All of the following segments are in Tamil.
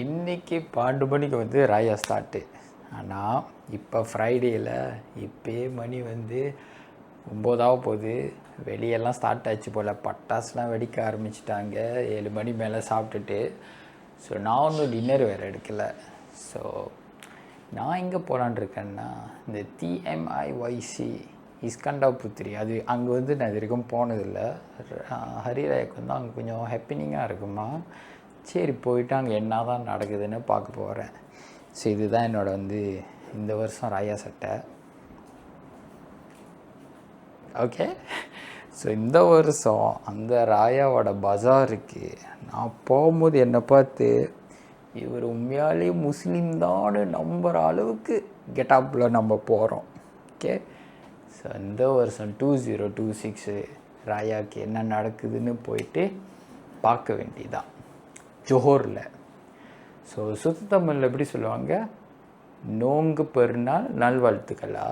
இன்றைக்கி 12 மணிக்கு வந்து ராயா ஸ்டார்ட்டு. ஆனால் இப்போ ஃப்ரைடேயில் இப்போயே மணி வந்து 9 போகுது. வெளியெல்லாம் ஸ்டார்ட் ஆச்சு போல். பட்டாசுலாம் வெடிக்க ஆரம்பிச்சிட்டாங்க 7 மணி மேலே சாப்பிட்டுட்டு. ஸோ நான் ஒன்றும் டின்னர் வேறு எடுக்கலை. ஸோ நான் எங்கே போகலான்னு இருக்கேன்னா இந்த TMIYC இஸ்கண்டாபுத்திரி, அது அங்கே வந்து நான் இது வரைக்கும் போனதில்லை. ஹரிராய்க்கு வந்து அங்கே கொஞ்சம் ஹாப்பினிங்காக இருக்குமா. சரி போயிட்டு அங்கே என்ன தான் நடக்குதுன்னு பார்க்க போகிறேன். ஸோ இதுதான் என்னோடய வந்து இந்த வருஷம் ராயா சட்டை. ஓகே, ஸோ இந்த வருஷம் அந்த ராயாவோட பஜாருக்கு நான் போகும்போது என்னை பார்த்து இவர் உண்மையாலே முஸ்லீம் தான் நம்புகிற அளவுக்கு கெட்டாப்பில் நம்ம போகிறோம். ஓகே, ஸோ இந்த வருஷம் 2026 ராயாவுக்கு என்ன நடக்குதுன்னு போயிட்டு பார்க்க வேண்டியதான் ஜோஹரில். ஸோ சுத்த தமிழில் எப்படி சொல்லுவாங்க, நோங்கு பெருநாள் நல்வாழ்த்துக்களா.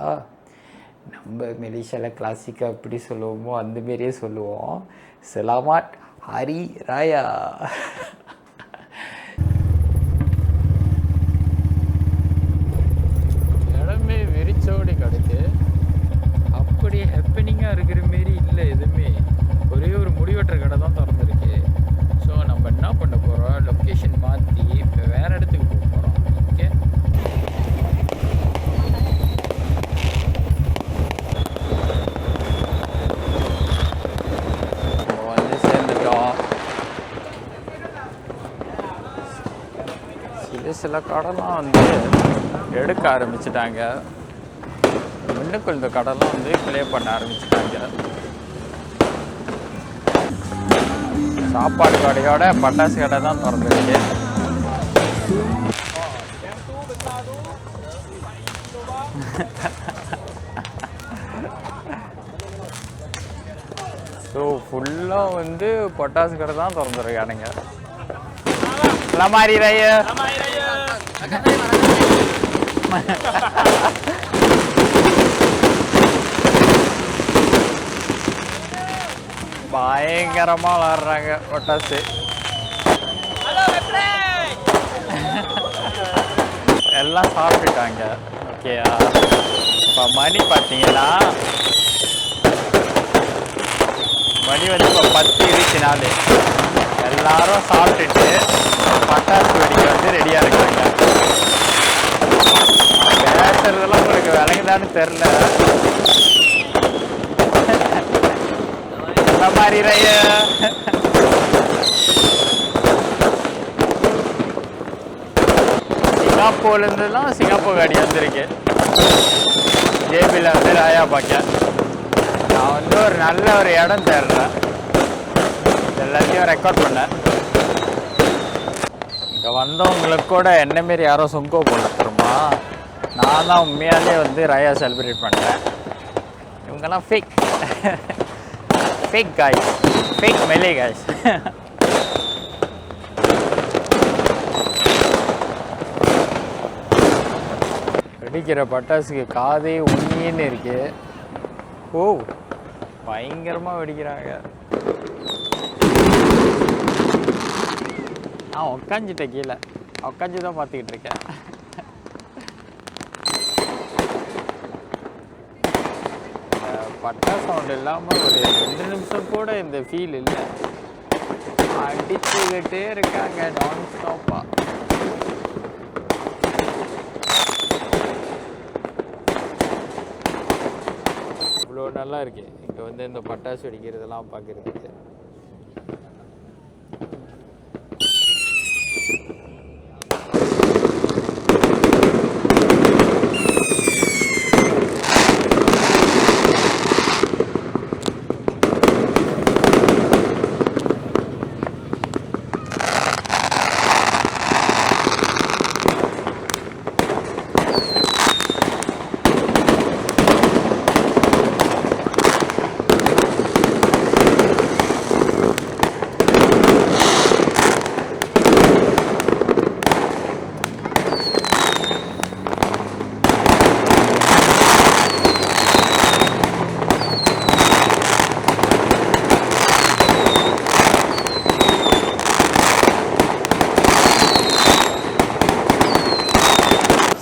நம்ம மலேசியாவில் கிளாசிக்காக எப்படி சொல்லுவோமோ அந்தமாரியே சொல்லுவோம். சலாமாட் ஹரி ராயா. இடமே வெறிச்சோடி கிடக்கு. அப்படி ஹாப்பனிங்காக இருக்கிற மாரி இல்லை எதுவுமே. ஒரே ஒரு முடிவெட்டுற கடை தான் திறந்துருக்கு. ஸோ நம்ம என்ன பண்ண போகிறோம், லொக்கேஷன் மாற்றி இப்போ வேறு இடத்துக்கு போக போகிறோம். ஓகே, நம்ம வந்து சேர்ந்துட்டோம். சில கடைலாம் வந்து எடுக்க ஆரம்பிச்சிட்டாங்க. முன்னுக்கு இந்த கடைலாம் வந்து ப்ளே பண்ண ஆரம்பிச்சிட்டாங்க. சாப்பாடு கடையோட பட்டாசு கடை தான் திறந்துருக்கு. ஸோ ஃபுல்லாக வந்து பட்டாசு கடை தான் திறந்துருக்கானுங்க. மாதிரி ரயா பயங்கரமாக விளாட்றாங்க பட்டாசு. எல்லாம் சாப்பிட்டுட்டாங்க. ஓகேயா, இப்போ மணி பார்த்தீங்கன்னா மணி வந்து இப்போ 10:24. எல்லாரும் சாப்பிட்டுட்டு பட்டாசு வெடிக்க வந்து ரெடியாக இருக்காங்க. பேசுறதெல்லாம் உங்களுக்கு விளங்குதான்னு தெரில. மாதிரி ரயா சிங்கப்பூர்லேருந்துலாம் சிங்கப்பூர் காடி வந்திருக்கு. ஜேபியில் வந்து ராயா பார்க்க நான் வந்து ஒரு நல்ல ஒரு இடம் தேடுறேன். எல்லாத்தையும் ரெக்கார்ட் பண்ணேன். இங்கே வந்தவங்களுக்கு கூட என்ன மாரி யாரோ சுங்கோ போல தருமா. நான் தான் உண்மையாலே வந்து ராயா செலிப்ரேட் பண்ணுறேன். இவங்கெல்லாம் fake guys, fake Malay guys. வெடிக்கிற பட்டாசுக்கு காதே உண்மைன்னு இருக்கு. ஓ, பயங்கரமாக வெடிக்கிறாங்க. நான் உக்காஞ்சிட்டேன், கீழே உக்காஞ்சி தான் பார்த்துக்கிட்டு இருக்கேன். பட்டா சவுண்ட் இல்லாமல் ஒரு 2 நிமிஷம் கூட இந்த ஃபீல் இல்லை. அடிச்சுக்கிட்டே இருக்காங்க நான் ஸ்டாப்பாக. இவ்வளோ நல்லா இருக்கு இங்கே வந்து இந்த பட்டாசு வெடிக்கிறதெல்லாம் பார்க்குறதுக்கு.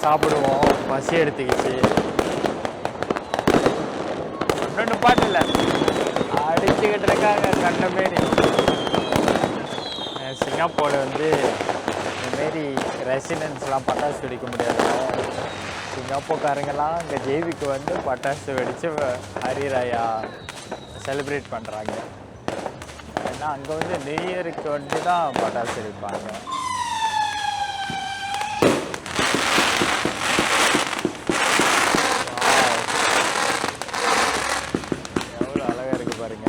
சாப்பிடுவோம். பசி எடுத்துக்கிச்சு. ஒன்று பாட்டு இல்லை, அடிச்சுக்கிட்டு இருக்காங்க கண்ட மாரி. சிங்கப்பூரில் வந்து இந்தமாரி ரெசிடென்ட்ஸ்லாம் பட்டாசு வெடிக்க முடியாதுல்ல. சிங்கப்பூர்காரங்கெல்லாம் இங்கே ஜேவிக்கு வந்து பட்டாசு வெடித்து ஹரிராயா செலிப்ரேட் பண்ணுறாங்க. ஏன்னா அங்கே வந்து நியூ இயருக்கு வந்து தான் பட்டாசு வெடிப்பாங்க. எவ்வளோ அழகாக இருக்குது பாருங்க.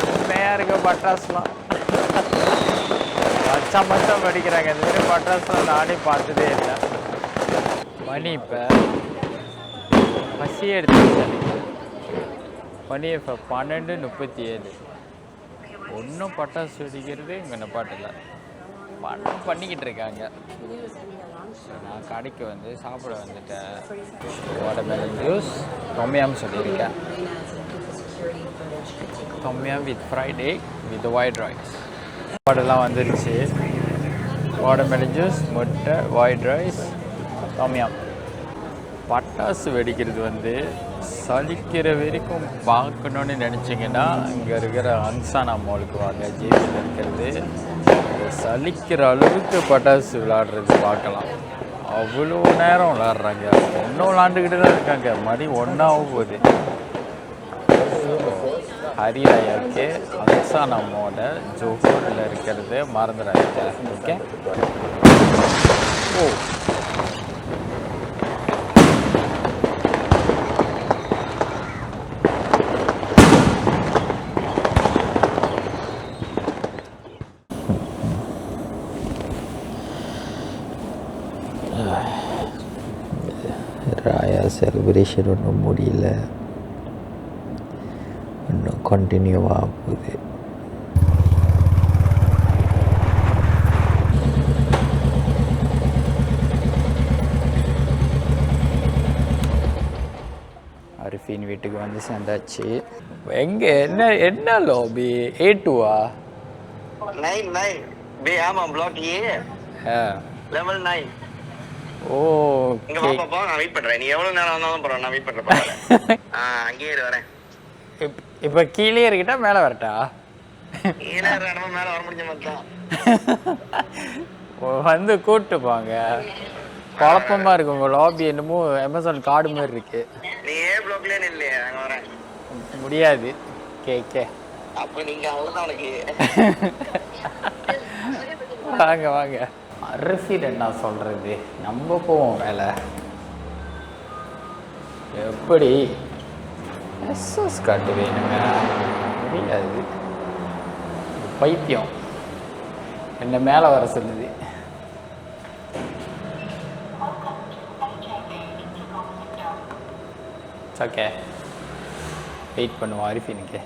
செம்மையாக இருக்குது பட்டாசுலாம். மச்சம் வெடிக்கிறாங்க. இந்த மாதிரி பட்டாசுலாம் நானே பார்த்ததே இல்லை. மணி இப்போ பசி எடுத்து மணி இப்போ 12:37. ஒன்றும் பட்டாசு வெடிக்கிறது இங்கே நிப்பாட்டில்லை. பண்ணிக்கிட்டு இருக்காங்க. நான் கடைக்கு வந்து சாப்பிட வந்துட்டேன். வாட்டர்மெலன் ஜூஸ் டொமியம் சொல்லியிருக்கேன். Tom yum with fried egg with white rice. சாப்பாடெல்லாம் வந்துருச்சு. வாட்டர்மெலன் ஜூஸ், முட்டை, ஒயிட் ரைஸ், டொமியம். பட்டாசு வெடிக்கிறது வந்து சலிக்கிற வரைக்கும் பார்க்கணுன்னு நினச்சிங்கன்னா இங்கே இருக்கிற அன்சானா மாலுக்கு வாங்க. ஜேபியில் இருக்கிறது சலிக்கிற அளவுக்கு பட்டாசு விளாடுறது பார்க்கலாம். அவ்வளோ நேரம் விளாட்றாங்க. ஒன்றும் விளாண்டுக்கிட்டு தான் இருக்காங்க. மணி 1 ஆக போகுது. ஹரிராயாவுக்கு அன்சானா மாலை ஜோஹூரில் இருக்கிறது மறந்துடாதீங்க. ஓகே. ஓ ராயா செலிப்ரேஷன் ஒன்றும் முடியல, இன்னும் கண்டினியூவாக போகுது. அரிஃபின் வீட்டுக்கு வந்து சேர்ந்தாச்சு. எங்கே என்ன என்ன லாபி? A2-ஆ? 9 பே. ஆமாம், பிளாக் ஏ, லெவல் 9. ஓ, இங்க வா பாப்பா, நான் வெயிட் பண்றேன். நீ எவ்வளவு நேரம் வந்தாலும் பரவாயில்ல, நான் வெயிட் பண்றேன். அங்கேயே வரேன். இப்போ கீழே இருக்கிட்டா மேலே வரட்டா? கீழே நம்ம மேலே வர முடிஞ்ச மாதிரி வந்து கூப்பிட்டு போங்க. குழப்பமா இருக்கு உங்க லாபி. என்னமோ அமேசான் கார்டு மாதிரி இருக்கு. நீ ஏ பிளாக்லயே இல்லையா? அங்க வரேன். முடியாது. கே அப்ப நீங்க அவ்வளவுதான் உனக்கு. வாங்க வாங்க. அரிஃபின் என்ன சொல்கிறது, நம்ம போவோம் வேலை. எப்படி எஸ்எஸ் கார்டு வேணுங்க? முடியாது. பைத்தியம் என்ன மேலே வர சொல்லுது. ஓகே, வெயிட் பண்ணுவோம். அரிஃபினுக்கு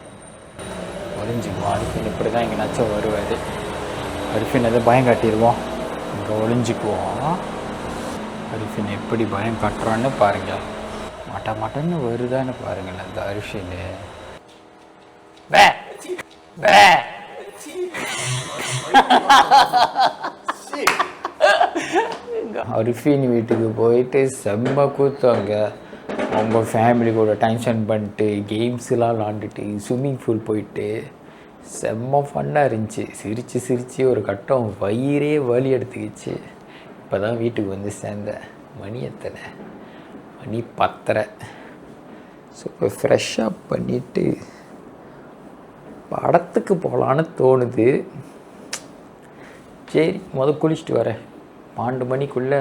ஒளிஞ்சிக்குவோம். அரிஃபின் இப்படி தான் எங்கேனாச்சும் வருவார். அரிஃபின் எதை பயம் காட்டிடுவோம். இங்கே ஒளிஞ்சிக்குவோம். அரிஃபின் எப்படி பயம் காட்டுறான்னு பாருங்கள். மட்டன்னு வருதான்னு பாருங்கள் அந்த அரிஃபின். அரிஃபின் வீட்டுக்கு போயிட்டு செம்ம கூத்தாங்க. அவங்க ஃபேமிலி கூட டைம் ஸ்பெண்ட் பண்ணிட்டு கேம்ஸ்லாம் விளாண்டுட்டு ஸ்விம்மிங் பூல் போயிட்டு செம்ம ஃபன்னாக இருந்துச்சு. சிரித்து ஒரு கட்டம் வயிறே வலி எடுத்துக்கிச்சு. இப்போ தான் வீட்டுக்கு வந்து சேர்ந்தேன். மணி எத்தனை? மணி 10:30. ஸோ இப்போ ஃப்ரெஷ்ஷாக பண்ணிவிட்டு படத்துக்கு போகலான்னு தோணுது. சரி குளிச்சுட்டு வரேன். 12 மணிக்குள்ளே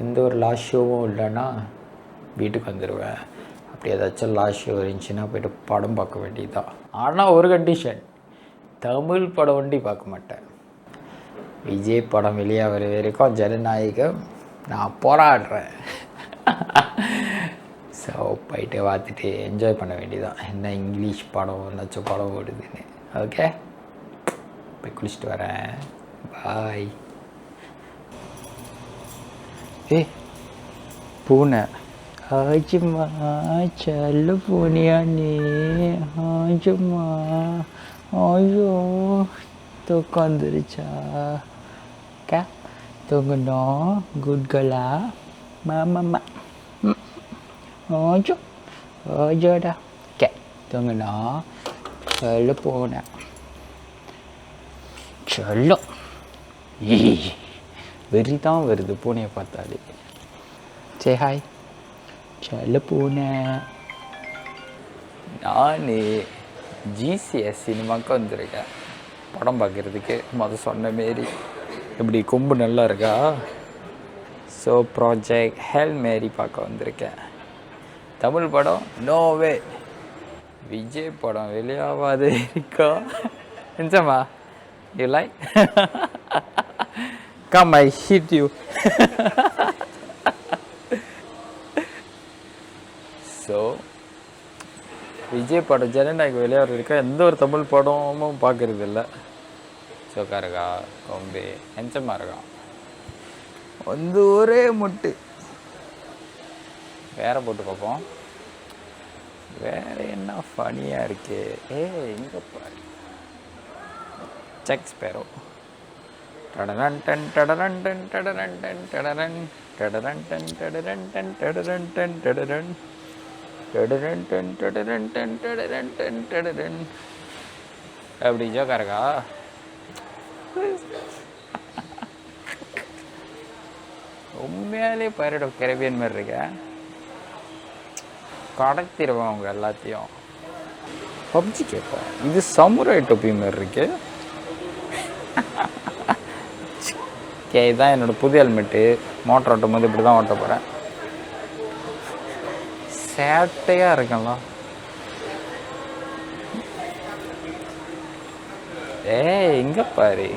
எந்த ஒரு லாஸ்ட் ஷோவும் இல்லைன்னா வீட்டுக்கு வந்துடுவேன். அப்படி ஏதாச்சும் லாஸ்ட் ஷோ இருந்துச்சுன்னா போய்ட்டு படம் பார்க்க வேண்டியது தான். ஆனால் ஒரு கண்டிஷன், தமிழ் படம் ஒண்டி பார்க்க மாட்டேன். விஜய் படம் வெளியாகிற வரைக்கும் ஜனநாயகம் நான் போராடுறேன். ஸோ போயிட்டு பார்த்துட்டு என்ஜாய் பண்ண வேண்டியதான். என்ன இங்கிலீஷ் படம் ஏதாச்சும் படம் ஓடுதுன்னு. ஓகே, போய் குளிச்சுட்டு வரேன். பாய். பூனை ஆஜுமா செல்ல பூனையா நீ? ஆஜுமா ஐயோ தூக்கம் வந்துருச்சா? கே தூங்கணும். குட் கேர்ளா? மாமா ஆஜோ ஆஜோடா. கே தூங்கணும். செல்ல பூனை செல்லம். வெறி தான் வருது பூனையை பார்த்தாலே. சே ஹாய் செல்ல பூனை. நான் ஜிசிஎஸ் சினிமாவுக்கு வந்திருக்கேன் படம் பார்க்குறதுக்கு. சொன்ன மாரி இப்படி கொம்பு நல்லா இருக்கா? ஸோ ப்ராஜெக்ட் ஹெல் மேரி பார்க்க வந்திருக்கேன். தமிழ் படம் நோவே. விஜய் படம் வெளியாகாது இருக்கா? நிஜமா? You like? Come, I hit you. So Vijay படம் ஜனநாயகம் விளையாடுற இருக்கா? எந்த ஒரு தமிழ் படமும் பார்க்கறது இல்லை. சோக்கா இருக்கா? கொம்பு எஞ்சமாக இருக்கா? ஒரே முட்டு. வேற போட்டு பார்ப்போம். வேற என்ன ஃபனியாக இருக்கு? எங்கே பாரு. Jack Sparrow. டடரன் டன் டடரன் டன் டடரன் டன் டடரன் டடரன் டன் டடரன் டன் டடரன் டன் டடரன் டடரன் டன் டடரன் டன் டடரன் டன் டடரன். அப்படி ஜோக்கா இருக்கா? உண்மையாலே பைரட் ஆஃப் கரேபியன் மாதிரி இருக்க. கடத்திடுவேன் அவங்க எல்லாத்தையும். பப்ஜி கேட்பேன். இது சமுராய் டொப்பி மாதிரி இருக்கு. ஓகே, இதுதான் என்னோடய புது ஹெல்மெட்டு. மோட்டர் ஓட்டும் போது இப்படி தான் ஓட்ட போகிறேன். சேட்டையாக இருக்கேன்ல. எங்கே பாரு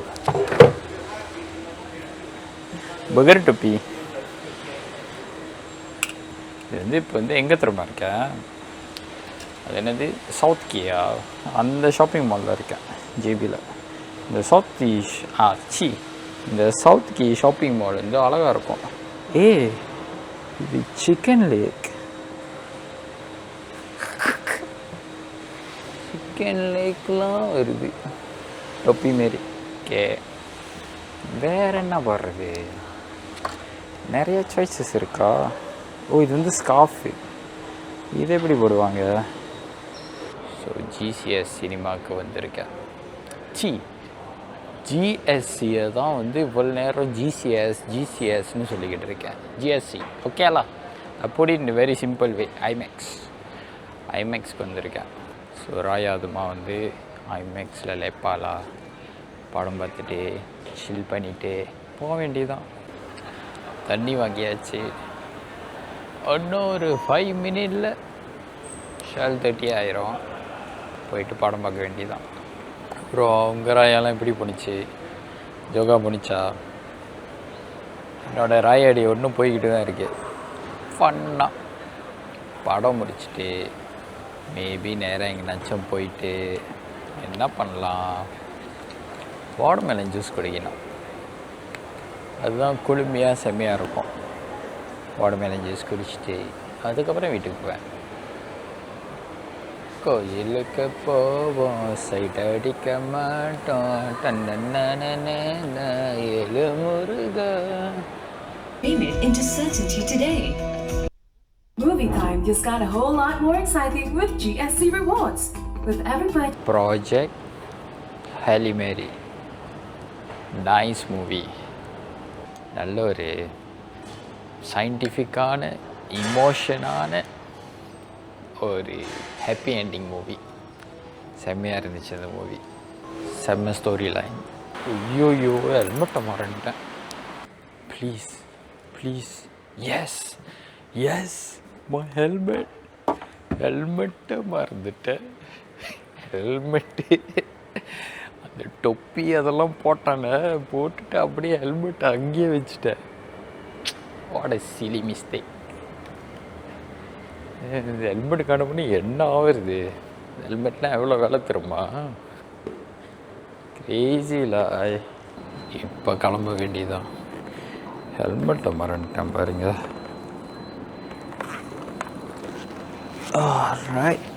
பகர் டொப்பி. இது இப்போ எங்கே திரும்ப இருக்கேன்? அது என்னது சவுத் கீயா? அந்த ஷாப்பிங் மாலில் இருக்கேன் ஜேபியில். இந்த இந்த சவுத் கீ ஷாப்பிங் மால் அழகாக இருக்கும். இது சிக்கன் லேக். சிக்கன் லேக்லாம் வருது டொப்பி மாரி. ஓகே, வேற என்ன போடுறது? நிறைய சாய்ஸஸ் இருக்கா? இது ஸ்கார்ஃபு. இது எப்படி போடுவாங்க? ஸோ ஜிசிஎஸ் சினிமாவுக்கு வந்திருக்கேன். ஜிஎஸ்சியை தான் இவ்வளோ நேரம் ஜிசிஎஸ்ன்னு சொல்லிக்கிட்டு இருக்கேன். ஜிஎஸ்சி ஓகேலா? அப்படி இந்த வெரி சிம்பிள் வே. ஐமேக்ஸ்க்கு வந்திருக்கேன். ஸோ ராயாதுமா ஐமேக்ஸில் லேப்பாலா படம் பார்த்துட்டு சில் பண்ணிவிட்டு போக வேண்டியதுதான். தண்ணி வாங்கியாச்சு. இன்னும் ஒரு 5 மினிட்ல 12:30 ஆயிரும். போயிட்டு படம் பார்க்க வேண்டியதுதான். அப்புறம் உங்கள் ராயெல்லாம் எப்படி போணுச்சு? யோகா போணுச்சா? என்னோடய ராயடி ஒன்றும் போய்கிட்டு தான் இருக்கு. ஃபன்னாக படம் முடிச்சுட்டு மேபி நேராக எங்கேனாச்சும் போயிட்டு என்ன பண்ணலாம்? வாட்டர்மெலன் ஜூஸ் குடிக்கணும். அதுதான் குளுமையாக செம்மையாக இருக்கும். வாட்டர்மெலன் ஜூஸ் குடிச்சிட்டு அதுக்கப்புறம் வீட்டுக்கு போவேன். கோயிலுக்கு போவோம், சைட் அடிக்க மாட்டோம். ஏழு முருகா. Name it into certainty today. Movie time just got a whole lot more exciting with GSC rewards. With everybody. Project Halle Mary. Nice movie. நல்ல ஒரு சயின்டிஃபிக்கான இமோஷனான ஒரு ஹாப்பி என்டிங் மூவி. செம்மையாக இருந்துச்சு அந்த மூவி. செம்ம ஸ்டோரி லைன். ஐயோயோ ஹெல்மெட்டை மறந்துட்டேன். Please please. Yes yes my ஹெல்மெட்டை மறந்துட்டேன். ஹெல்மெட்டு அந்த தொப்பி அதெல்லாம் போட்டானே, போட்டுட்டு அப்படியே ஹெல்மெட்டை அங்கேயே வச்சுட்டேன். What a silly mistake. இந்த ஹெல்மெட் காணப்பண்ணி என்ன ஆகுறது? ஹெல்மெட்லாம் எவ்வளோ வேலை தருமா? கிரேசியில் இப்போ கிளம்ப வேண்டியதான். ஹெல்மெட்டை மறந்துட்டேன் பாருங்க. ரைட்.